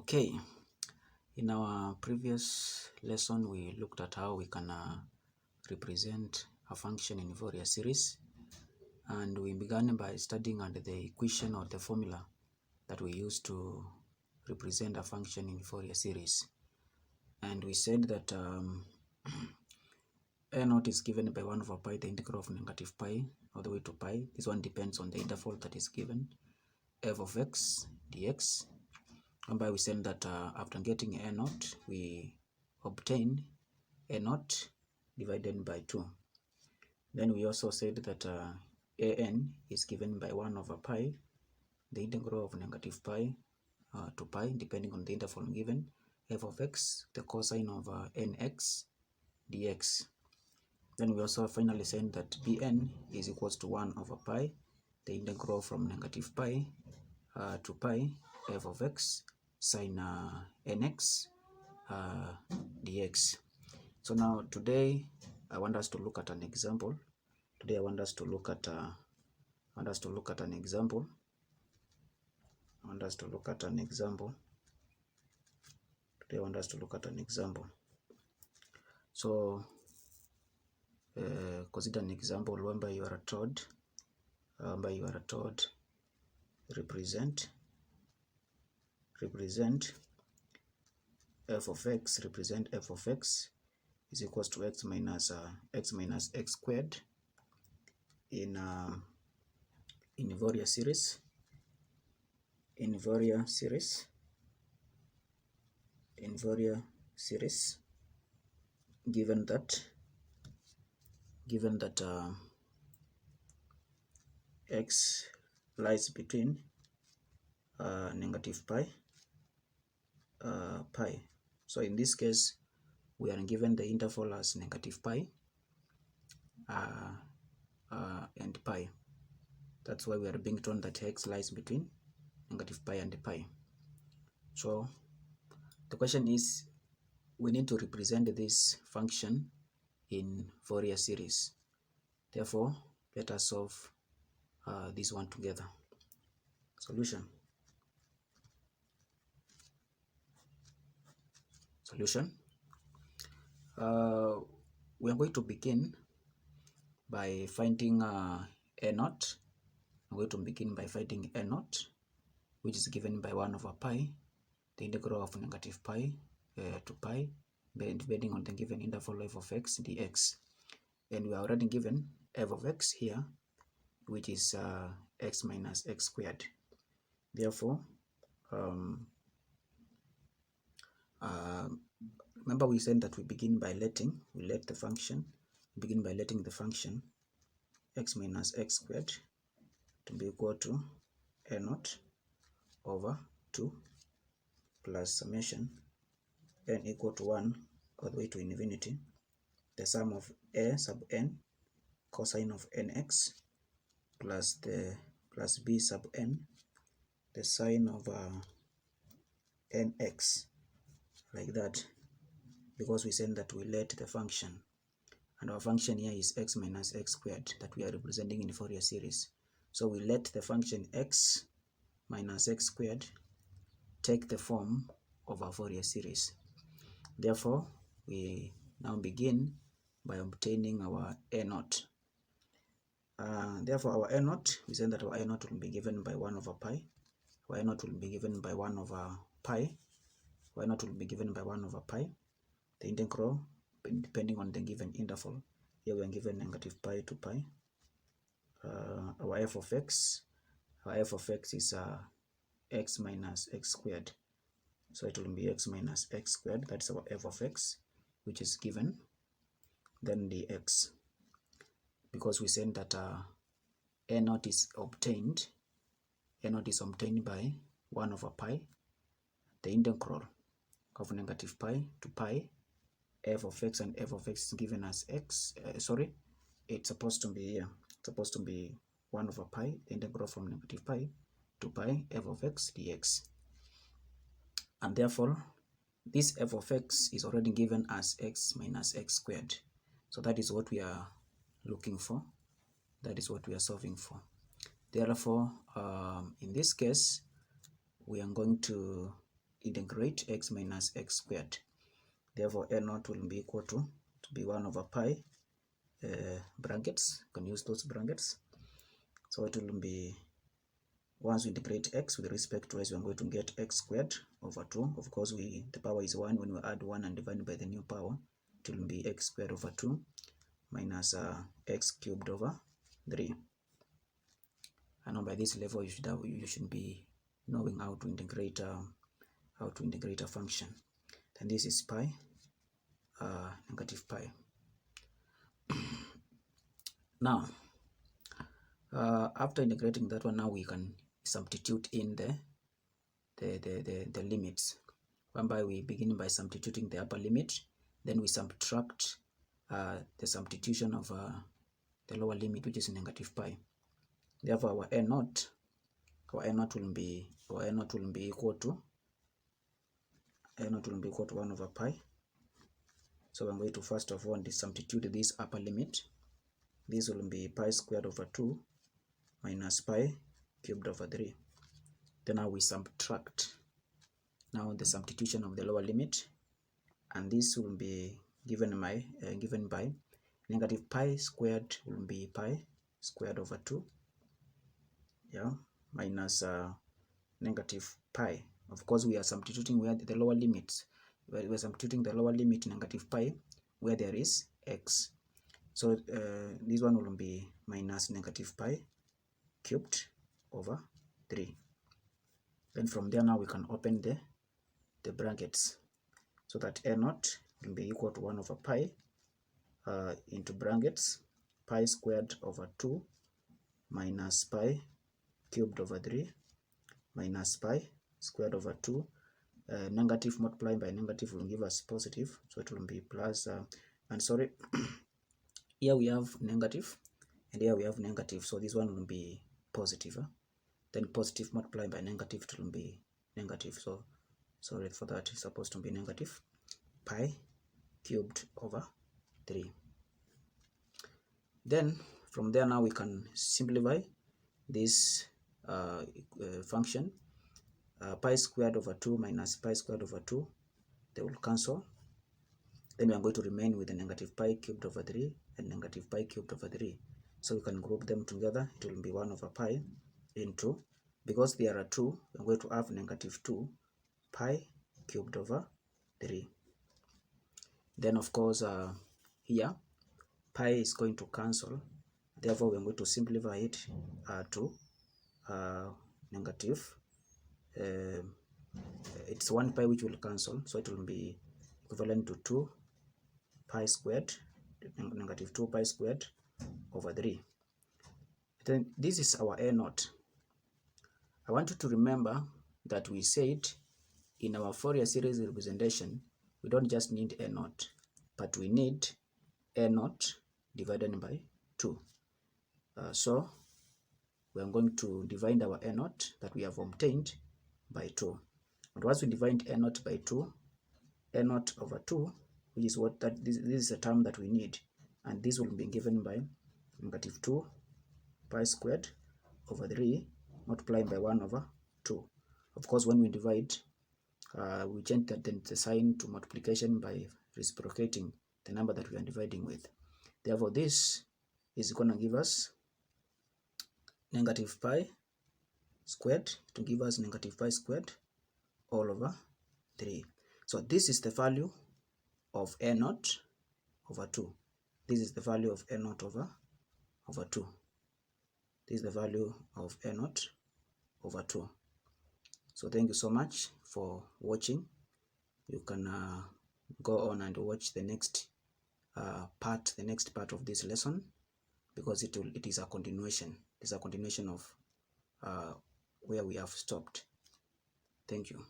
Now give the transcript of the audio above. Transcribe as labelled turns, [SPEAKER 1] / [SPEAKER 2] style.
[SPEAKER 1] Okay, in our previous lesson we looked at how we can represent a function in Fourier series, and we began by studying under the equation or the formula that we use to represent a function in Fourier series. And we said that a naught is given by 1 over pi, the integral of negative pi all the way to pi. This one depends on the interval that is given, f of x dx. Whereby we said that after getting a naught, we obtain a naught divided by 2. Then we also said that an is given by 1 over pi, the integral of negative pi to pi, depending on the interval given, f of x, the cosine of nx dx. Then we also finally said that bn is equals to 1 over pi, the integral from negative pi to pi, f of x sine nx dx. So now today I want us to look at an example. Today I want us to look at an example. So consider an example whereby you are told represent f of x is equals to x minus x squared in Fourier series. Given that x lies between negative pi pi. So in this case we are given the interval as negative pi and pi. That's why we are being told that x lies between negative pi and pi. So the question is, we need to represent this function in Fourier series. Therefore, let us solve this one together. Solution. We are going to begin by finding a naught. I'm going to begin by finding a naught, which is given by 1 over pi, the integral of negative pi to pi, depending on the given interval f of x dx. And we are already given f of x here, which is x minus x squared. Therefore, remember we said that we begin by letting the function x minus x squared to be equal to a naught over 2 plus summation n equal to 1 all the way to infinity, the sum of a sub n cosine of nx plus b sub n, the sine of nx, like that, because we said that we let the function, and our function here is x minus x squared that we are representing in the Fourier series. So we let the function x minus x squared take the form of our Fourier series. Therefore, we now begin by obtaining our a naught. Therefore, our a naught, we said that our a naught will be given by 1 over pi. Our a naught will be given by 1 over pi. The integral, depending on the given interval. Here we are given negative pi to pi. Our f of x is x minus x squared. So it will be x minus x squared. That's our f of x, which is given. Then the x, because we said that a naught is obtained by 1 over pi, the integral of negative pi to pi, f of x, and f of x is given as x. It's supposed to be here. It's supposed to be 1 over pi, the integral from negative pi to pi, f of x dx. And therefore, this f of x is already given as x minus x squared. So that is what we are looking for. That is what we are solving for. Therefore, in this case, we are going to integrate x minus x squared. Therefore, a naught will be equal to be 1 over pi brackets. You can use those brackets. So it will be, once we integrate x with respect to s, we are going to get x squared over 2. Of course, the power is 1. When we add 1 and divide by the new power, it will be x squared over 2 minus x cubed over 3. And now by this level, you should be knowing how to integrate a function. Then this is pi, negative pi. Now, after integrating that one, now we can substitute in the limits, whereby we begin by substituting the upper limit, then we subtract the substitution of the lower limit, which is negative pi. Therefore, our a naught will be equal to 1 over pi. So I'm going to first of all substitute this upper limit. This will be pi squared over 2 minus pi cubed over 3. Then now we subtract now the substitution of the lower limit, and this will be given by negative pi squared will be pi squared over 2, minus negative pi. Of course, we are substituting where the lower limits. We are substituting the lower limit negative pi where there is x. So this one will be minus negative pi cubed over 3. Then from there now we can open the brackets, so that a naught will be equal to 1 over pi into brackets pi squared over 2 minus pi cubed over 3 minus pi squared over 2. Negative multiplying by negative will give us positive, so it will be plus, and sorry, here we have negative and here we have negative, so this one will be positive. Then positive multiplying by negative, it will be negative, so sorry for that, it's supposed to be negative pi cubed over 3. Then from there now we can simplify this function. Pi squared over 2 minus pi squared over 2, they will cancel. Then we are going to remain with the negative pi cubed over 3 and negative pi cubed over 3. So we can group them together. It will be 1 over pi into, because there are 2, we are going to have negative 2 pi cubed over 3. Then of course here pi is going to cancel. Therefore we are going to simplify it to negative. It's 1 pi which will cancel, so it will be equivalent to 2 pi squared, negative 2 pi squared over 3. Then this is our a naught. I want you to remember that we said in our Fourier series representation, we don't just need a naught, but we need a naught divided by 2. So we are going to divide our a naught that we have obtained by 2. But once we divide a naught by 2, a naught over 2, which is what this is a term that we need, and this will be given by negative 2 pi squared over 3 multiplied by 1 over 2. Of course, when we divide, we change the sign to multiplication by reciprocating the number that we are dividing with. Therefore, this is going to give us negative pi squared to give us negative pi squared all over 3. So this is the value of a naught over 2. This is the value of a naught over 2. This is the value of a naught over 2. So thank you so much for watching. You can go on and watch the next part of this lesson, because it is a continuation. It's a continuation of where we have stopped. Thank you.